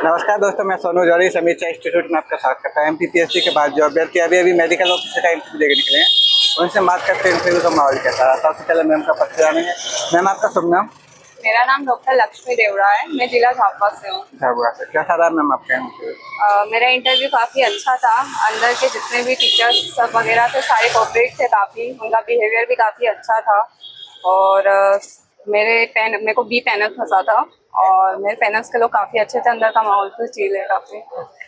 नमस्कार दोस्तों, मैं सोनू जौहरी समीक्षा इंस्टीट्यूट में आपका स्वागत करता हूँ। एमपीपीएससी के बाद जो अभ्यर्थी अभी मेडिकल ऑफिसर का इंटरव्यू देकर निकले हैं, उनसे बात करते हैं इंटरव्यू का माहौल कैसा रहा। सबसे पहले मैम का परिचय जानेंगे। मैम, आपका शुभ नाम? मेरा नाम डॉक्टर लक्ष्मी देवड़ा है। मैं जिला झाबुआ से हूँ। झाबुआ से। कैसा रहा मैम आपका इंटरव्यू? मेरा इंटरव्यू काफ़ी अच्छा था। अंदर के जितने भी टीचर्स सब वगैरह थे सारे कोऑपरेट थे काफ़ी। उनका बिहेवियर भी काफ़ी अच्छा था। और मेरे को बी पैनल फंसा था और मेरे पैनल्स के लोग काफ़ी अच्छे थे। अंदर का माहौल तो चिल है काफ़ी।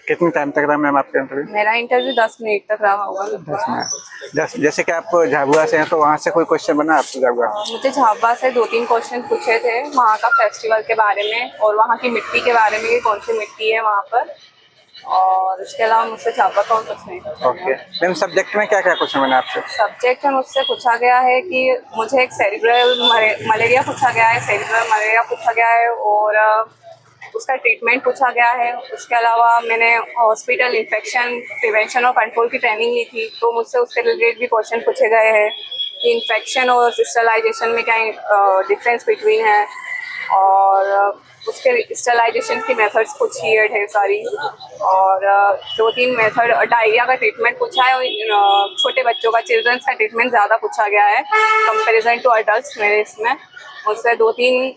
कितने टाइम तक रहा मैम आपका इंटरव्यू? मेरा इंटरव्यू 10 मिनट तक रहा होगा। 10 मिनट। जैसे कि आप झाबुआ से हैं, तो वहाँ से कोई क्वेश्चन बना आपको झाबुआ? मुझे झाबुआ से 2-3 क्वेश्चन पूछे थे वहाँ का फेस्टिवल के बारे में और वहाँ की मिट्टी के बारे में कि कौन सी मिट्टी है वहाँ पर। और इसके अलावा मुझसे झाबुआ का और कुछ नहीं पूछा ओके मैम, सब्जेक्ट में क्या क्या क्वेश्चन बना आपसे? सब्जेक्ट में मुझसे पूछा गया है कि मुझे एक सेरिब्रल मलेरिया पूछा गया है, सेरिब्रल मलेरिया पूछा गया है और उसका ट्रीटमेंट पूछा गया है। उसके अलावा मैंने हॉस्पिटल इन्फेक्शन प्रिवेंशन और कंट्रोल की ट्रेनिंग ली थी, तो मुझसे उसके रिलेटेड भी क्वेश्चन पूछे गए हैं कि इन्फेक्शन और स्टरलाइजेशन में क्या डिफरेंस बिटवीन है। और उसके स्टरलाइजेशन की मेथड्स पूछी है ढेर सारी। और 2-3 मेथड डायरिया का ट्रीटमेंट पूछा है और छोटे बच्चों का चिल्ड्रंस का ट्रीटमेंट ज़्यादा पूछा गया है कंपैरिजन टू अडल्ट्स। मेरे इसमें मुझसे 2-3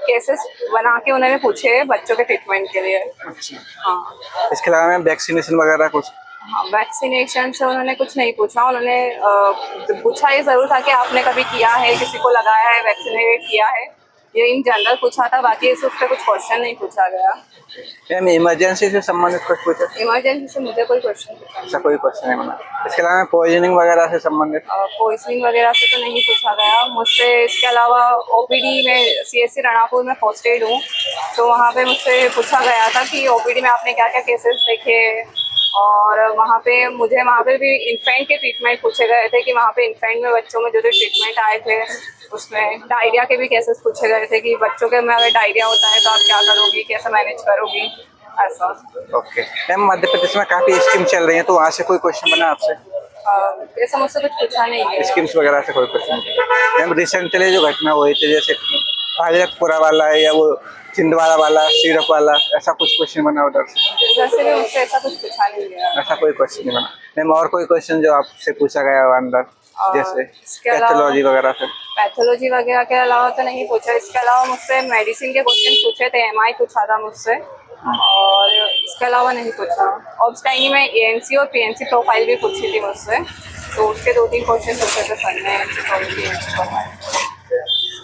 केसेस बना के उन्होंने पूछे बच्चों के ट्रीटमेंट के लिए। हाँ, इसके अलावा मैम वैक्सीनेशन वगैरह कुछ? हाँ, वैक्सीनेशन से उन्होंने कुछ नहीं पूछा। उन्होंने पूछा ये ज़रूर था कि आपने कभी किया है, किसी को लगाया है, वैक्सीनेट किया है, ये इन जनरल पूछा था। बाकी इस उस पर कुछ क्वेश्चन नहीं पूछा गया। मैम, इमरजेंसी से संबंधित कुछ पूछा? इमरजेंसी से मुझे कोई क्वेश्चन ऐसा कोई क्वेश्चन नहीं बना। इसके अलावा पॉइजनिंग वगैरह से संबंधित? पॉइजनिंग वगैरह से तो नहीं पूछा गया मुझसे। इसके अलावा ओपीडी में सीएससी रणपुर में पोस्टेड हूँ, तो वहाँ पे मुझसे पूछा गया था कि ओपीडी में आपने क्या क्या केसेस देखे। और वहाँ पे भी इन्फेंट के ट्रीटमेंट पूछे गए थे कि वहाँ पे इन्फेंट में बच्चों में जो ट्रीटमेंट आए थे उसमें डायरिया के भी केसेस पूछे गए थे कि बच्चों के में अगर डायरिया होता है तो आप क्या करोगी, कैसे मैनेज करोगी, ऐसा। ओके मैम, मध्य प्रदेश में काफ़ी स्कीम चल रही है, तो वहाँ से कोई क्वेश्चन बना आपसे? ऐसा मुझसे कुछ पूछा नहीं है। स्कीम्स वगैरह से कोई क्वेश्चन? मैम, रिसेंटली जो घटना हुई थी, जैसे भाजपुरा वाला है या वो छिंदवाड़ा वाला, सीरप वाला, ऐसा कुछ क्वेश्चन बना उधर से? उधर से भी मुझसे ऐसा कुछ पूछा नहीं गया। ऐसा कोई क्वेश्चन नहीं बना। मैम, और कोई क्वेश्चन जो आपसे पूछा गया हो अंदर, जैसे पैथोलॉजी वगैरह से? पैथोलॉजी वगैरह के अलावा तो नहीं पूछा। इसके अलावा मुझसे मेडिसिन के क्वेश्चन पूछे थे, एमआई पूछा था मुझसे और इसके अलावा नहीं पूछा। और उस टाइम में एएनसी और पीएनसी प्रोफाइल भी पूछी थी मुझसे, तो उसके 2-3 क्वेश्चन पूछे थे सर ने,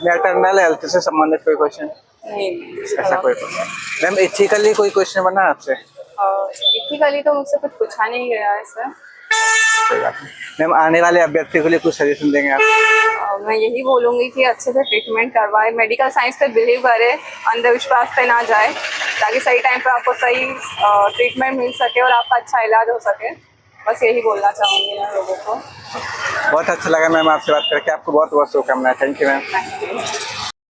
मैटरनल हेल्थ से संबंधित कोई क्वेश्चन? नहीं। ऐसा कोई क्वेश्चन? मैम, इथिकली कोई क्वेश्चन बना आपसे? इथिकली तो मुझसे कुछ पूछा नहीं गया है सर। कोई बात नहीं। मैम, आने वाले अभ्यर्थियों के लिए कुछ सजेशन देंगे आप? मैं यही बोलूँगी कि अच्छे से ट्रीटमेंट करवाए, मेडिकल साइंस पे बिलीव करे, अंधविश्वास पे ना जाए, ताकि सही टाइम पे आपको सही ट्रीटमेंट मिल सके और आपका अच्छा इलाज हो सके। बस यही बोलना चाहूँगी मैं लोगों को। बहुत अच्छा लगा मैम आपसे बात करके। आपको बहुत बहुत शुभकामनाएं। Thank you ma'am. Thank you.